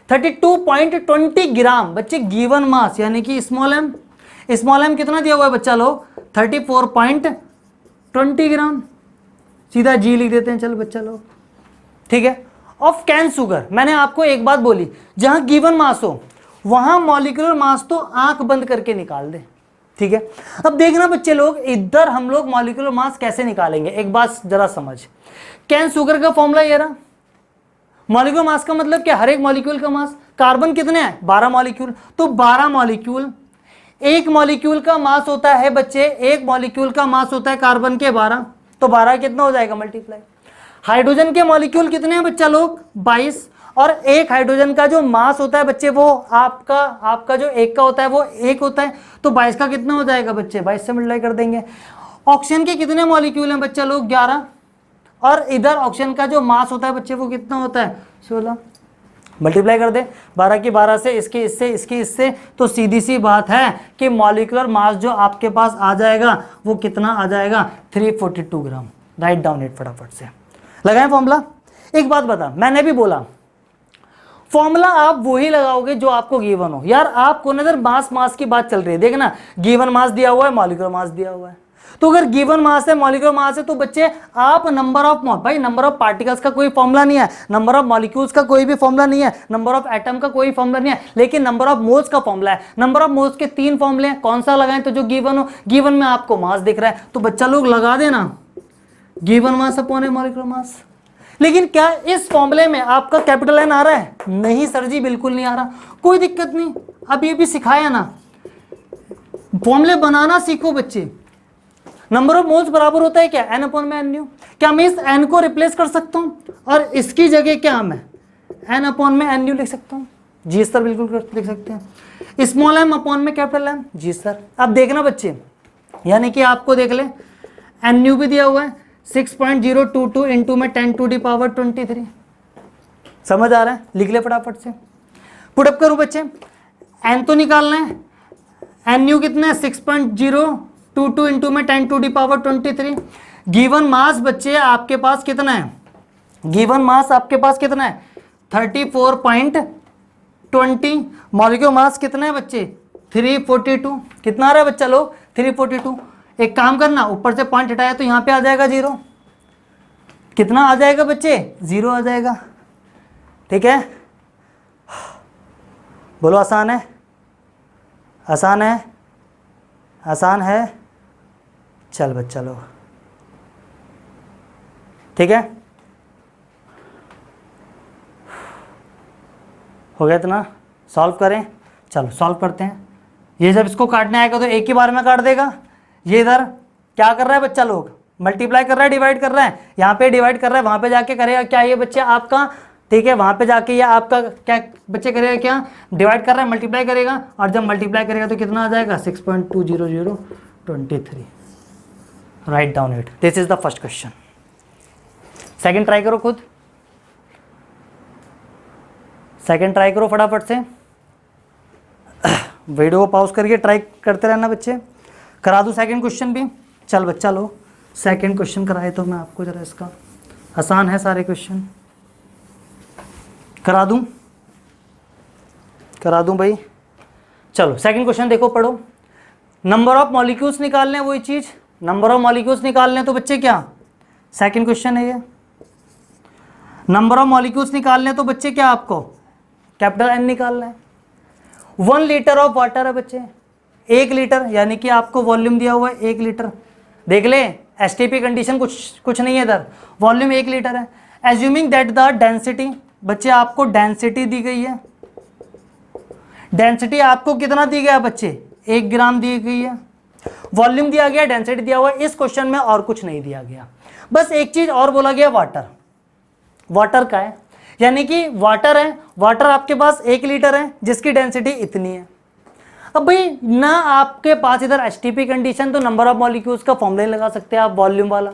32.20 ग्राम, बच्चे गिवन मास यानी कि स्मॉल एम, स्मॉल एम कितना दिया हुआ है बच्चा लोग, 34.20 ग्राम, सीधा जी लिख देते हैं, चल बच्चा लोग, ठीक है। ऑफ कैन शुगर, मैंने आपको एक बात बोली, जहां गिवन मास हो वहां मॉलिक्यूलर मास तो आंख बंद करके निकाल दे, ठीक है। अब देखना बच्चे लोग, इधर हम लोग मॉलिक्यूलर मास कैसे निकालेंगे, एक बात जरा समझ। कैन शुगर का फॉर्मूला ये रहा, मॉलिक्यूलर मास का मतलब क्या, हर एक मॉलिक्यूल का मास। कार्बन कितने हैं, 12 मॉलिक्यूल, तो 12 मॉलिक्यूल, एक मॉलिक्यूल का मास होता है बच्चे, एक मॉलिक्यूल का मास होता है कार्बन के 12, तो 12 कितना हो जाएगा मल्टीप्लाई। हाइड्रोजन के मॉलिक्यूल कितने हैं बच्चा लोग, 22, और एक हाइड्रोजन का जो मास होता है बच्चे वो आपका जो एक का होता है वो एक होता है, तो 22 का कितना हो जाएगा बच्चे, 22 से मल्टीप्लाई कर देंगे। ऑक्सीजन के कितने मॉलिक्यूल हैं बच्चा लोग, 11, और इधर ऑक्सीजन का जो मास होता है बच्चे वो कितना होता है, 16, मल्टीप्लाई कर दे 12 की 12 से, इसकी इससे, इसकी इससे, तो सीधी सी बात है कि मॉलिक्यूलर मास जो आपके पास आ जाएगा वो कितना आ जाएगा, 342 ग्राम। राइट डाउन इट फटाफट से, लगाएं फॉर्मूला। एक बात बता, मैंने भी बोला फॉर्मूला आप वही लगाओगे जो आपको गिवन हो। यार आपको नजर मास की बात चल रही है, देखना गिवन मास दिया हुआ है, मॉलिक्यूलर मास दिया हुआ है, तो अगर गिवन मास है, मॉलिक्यूलर मास है, तो बच्चे आप नंबर ऑफ भाई नंबर ऑफ पार्टिकल्स का कोई फॉर्मूला नहीं है, नंबर ऑफ मॉलिक्यूल्स का कोई भी फॉर्मूला नहीं है, नंबर ऑफ एटम का कोई फॉर्मूला नहीं है, लेकिन नंबर ऑफ मोल्स का फॉर्मूला है। नंबर ऑफ मोल्स के 3 फॉर्मूले हैं, कौन सा लगाएं, तो जो गिवन हो। गिवन में आपको मास दिख रहा है तो बच्चा लोग लगा देना given mass upon molecular mass. लेकिन क्या इस फॉर्मूले में आपका कैपिटल एन आ रहा है, नहीं सर जी बिल्कुल नहीं आ रहा, कोई दिक्कत नहीं, अब ये भी सिखाया ना, फॉर्मूले बनाना सीखो बच्चे। नंबर ऑफ मोल्स बराबर होता है क्या, एन अपॉन में एन न्यू। क्या मैं इस एन को रिप्लेस कर सकता हूं और इसकी जगह क्या मैं एन अपॉन में एन न्यू लिख सकता हूं, जी सर बिल्कुल लिख सकते हैं। स्मॉल एम अपॉन में कैपिटल एम, जी सर। अब देखना बच्चे, यानी कि आपको देख ले एन न्यू भी दिया हुआ है 6.022 इंटू में 10 टू दी पावर 23, समझ आ रहा है, लिख ले फटाफट से, पुटअप करूं बच्चे। एन तो निकालना है, एन न्यू कितना है 6.022 इंटू में 10 to the power 23। Given mass बच्चे आपके पास कितना है, गिवन मास आपके पास कितना है 34.20, मॉलिक्यूलर मास कितना है बच्चे 342, कितना आ रहा है बच्चा लोग 342। एक काम करना, ऊपर से पॉइंट हटाया तो यहां पे आ जाएगा 0, कितना आ जाएगा बच्चे 0 आ जाएगा, ठीक है। बोलो आसान है, आसान है, आसान है, चल बच्चा लोग ठीक है, हो गया इतना, सॉल्व करें, चलो सॉल्व करते हैं। ये जब इसको काटने आएगा तो एक ही बार में काट देगा। ये इधर क्या कर रहा है बच्चा लोग, मल्टीप्लाई कर रहा है, डिवाइड कर रहा है, यहाँ पे डिवाइड कर रहा है, वहाँ पे जाके करेगा क्या ये बच्चा आपका, ठीक है, वहाँ पे जाके ये आपका क्या बच्चे करेगा, क्या डिवाइड कर रहा है, मल्टीप्लाई करेगा, और जब मल्टीप्लाई करेगा तो कितना आ जाएगा 6.20023। Write down it, this is the first question. Second try करो खुद, सेकंड ट्राई करो फटाफट से, वीडियो को पॉज करके ट्राई करते रहना बच्चे। करा दूं सेकंड क्वेश्चन भी, चल बच्चा लो सेकंड क्वेश्चन कराए तो मैं आपको जरा, इसका आसान है सारे क्वेश्चन, करा दूं भाई। चलो सेकंड क्वेश्चन देखो, पढ़ो। नंबर ऑफ मॉलिक्यूल्स निकालने हैं, वही चीज, नंबर ऑफ मॉलिक्यूल्स निकालने हैं, तो बच्चे क्या सेकंड क्वेश्चन है ये, नंबर ऑफ मॉलिक्यूल्स निकालने हैं, तो बच्चे क्या आपको कैपिटल एन निकालना है। 1 लीटर ऑफ वाटर है बच्चे, 1 लीटर, यानी कि आपको वॉल्यूम दिया हुआ है 1 लीटर, देख ले एसटीपी कंडीशन कुछ नहीं है इधर, वॉल्यूम 1 लीटर है। एज्यूमिंग दैट द डेंसिटी, बच्चे आपको डेंसिटी दी गई है, डेंसिटी आपको कितना दी गया बच्चे 1 ग्राम दी गई है, वॉल्यूम दिया गया, डेंसिटी दिया हुआ है, इस क्वेश्चन में और कुछ नहीं दिया गया, बस एक चीज और बोला गया वाटर, वाटर का है, यानी कि वाटर है, वाटर आपके पास 1 लीटर है जिसकी डेंसिटी इतनी है। अब भाई ना आपके पास इधर एसटीपी कंडीशन, तो नंबर ऑफ मॉलिक्यूल्स का फॉर्मूला लगा सकते हैं आप वॉल्यूम वाला।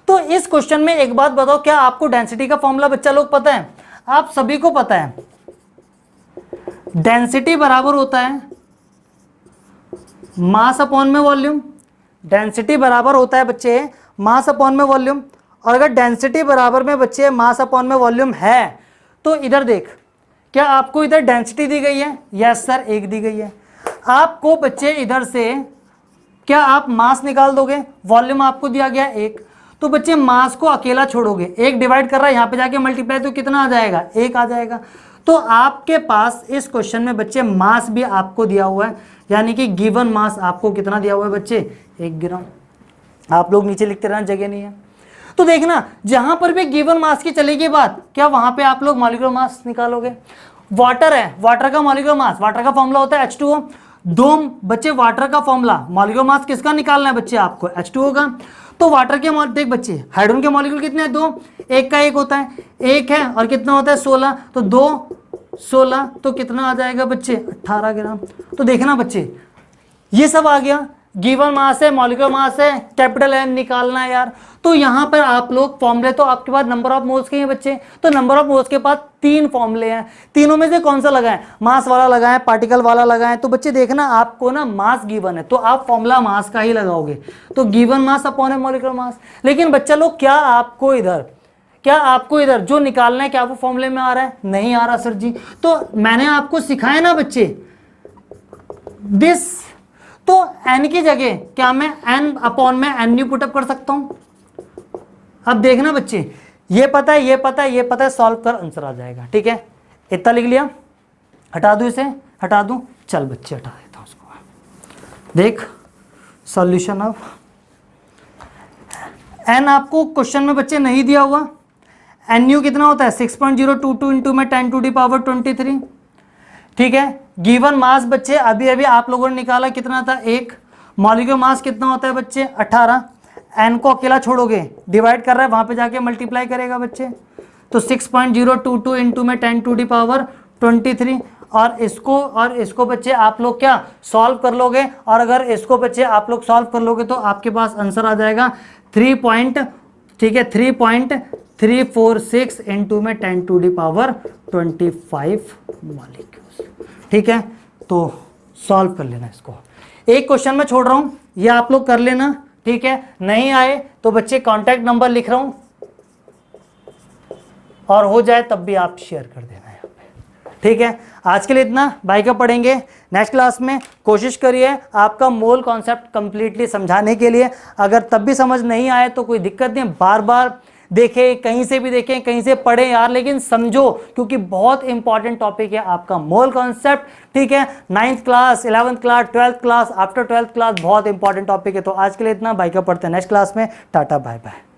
तो इस क्वेश्चन में एक बात बताओ, क्या आपको डेंसिटी का फॉर्मूला बच्चा लोग पता है? आप सभी को पता है, डेंसिटी बराबर होता है मास अपॉन में वॉल्यूम, डेंसिटी बराबर होता है बच्चे मास अपॉन में वॉल्यूम। और अगर डेंसिटी बराबर में बच्चे मास अपॉन में वॉल्यूम है, तो इधर देख, क्या आपको इधर डेंसिटी दी गई है? यस सर, 1 दी गई है। आपको बच्चे इधर से क्या आप मास निकाल दोगे? वॉल्यूम आपको दिया गया 1, तो बच्चे मास को अकेला छोड़ोगे, 1 डिवाइड कर रहा है, यहाँ पे जाके मल्टीप्लाई तो कितना आ जाएगा 1 आ जाएगा। तो आपके पास इस क्वेश्चन में बच्चे मास भी आपको दिया हुआ है, यानी कि गिवन मास आपको कितना दिया हुआ है बच्चे 1 ग्राम। आप लोग नीचे लिखते रहना, जगह नहीं है। तो देखना जहां पर भी गिवन मास की चलेगी बात, क्या वहां पे आप लोग मॉलिक्यूलर मास निकालोगे? वाटर है, वाटर का मॉलिक्यूलर मास, वाटर का फॉर्मूला होता है H2O। 2 बच्चे वाटर का फॉर्मूला, मॉलिक्यूलर मास किसका निकालना है बच्चे आपको? H2O का। तो वाटर के देख बच्चे, हाइड्रोजन के मॉलिक्यूल कितने हैं? 2, 1 का 1 होता है, 1 है, और कितना होता है 16, तो 2 16, तो कितना आ जाएगा बच्चे 18 ग्राम। तो देखना बच्चे ये सब आ गया, गिवन मास है, मॉलिक्यूलर मास है, कैपिटल एन निकालना है यार। तो यहाँ पर आप लोग फॉर्मूले, तो आपके पास नंबर ऑफ मोल्स के हैं बच्चे, तो नंबर ऑफ मोल्स के पास 3 फॉर्मूले हैं, तीनों में से कौन सा लगाएं? मास वाला लगाएं, पार्टिकल वाला लगाएं। तो बच्चे देखना आपको ना मास गिवन है, तो आप फॉर्मूला मास का ही लगाओगे, तो given mass upon molecular mass. लेकिन बच्चा लोग क्या आपको इधर जो निकालना है, क्या वो फॉर्मूले में आ रहा है? नहीं आ रहा सर जी। तो मैंने आपको सिखाया ना बच्चे दिस, तो n की जगह क्या मैं n अपॉन में एन न्यू पुटअप कर सकता हूं? अब देखना बच्चे, ये पता है, ये पता है, ये पता है, सॉल्व कर आंसर आ जाएगा। ठीक है, इतना लिख लिया, हटा दूं इसे, हटा दूं, चल बच्चे हटा देता हूं उसको। देख सॉल्यूशन अब n आपको क्वेश्चन में बच्चे नहीं दिया हुआ, एन यू कितना होता है 6.022 इंटू में 10 टू दी पावर 23। ठीक है, गिवन मास बच्चे अभी अभी आप लोगों ने निकाला कितना था 1, मॉलिक्यूलर मास कितना होता है बच्चे 18, एन को अकेला छोड़ोगे, डिवाइड कर रहा है, वहां पे जाके मल्टीप्लाई करेगा बच्चे, तो 6.022 इंटू में 10 टू दी पावर 23। और इसको बच्चे आप लोग क्या सॉल्व कर लोगे, और अगर इसको बच्चे आप लोग सॉल्व कर लोगे तो आपके पास आंसर आ जाएगा 3.46 इंटू में 10 टू दी पावर 25 मॉलिक्यूल्स। ठीक है, तो सॉल्व कर लेना इसको, एक क्वेश्चन में छोड़ रहा हूं, ये आप लोग कर लेना। ठीक है, नहीं आए तो बच्चे कांटेक्ट नंबर लिख रहा हूं, और हो जाए तब भी आप शेयर कर देना यहाँ पे। ठीक है, आज के लिए इतना, बाय का पढ़ेंगे नेक्स्ट क्लास में। कोशिश करिए आपका मोल कॉन्सेप्ट कंप्लीटली समझाने के लिए, अगर तब भी समझ नहीं आए तो कोई दिक्कत नहीं, बार बार देखें, कहीं से भी देखें, कहीं से पढ़ें यार, लेकिन समझो, क्योंकि बहुत इंपॉर्टेंट टॉपिक है आपका मोल कॉन्सेप्ट। ठीक है, 9th class, 11th class, 12th class, after 12th class बहुत इंपॉर्टेंट टॉपिक है। तो आज के लिए इतना, बाय का पढ़ते हैं नेक्स्ट क्लास में, टाटा बाय बाय।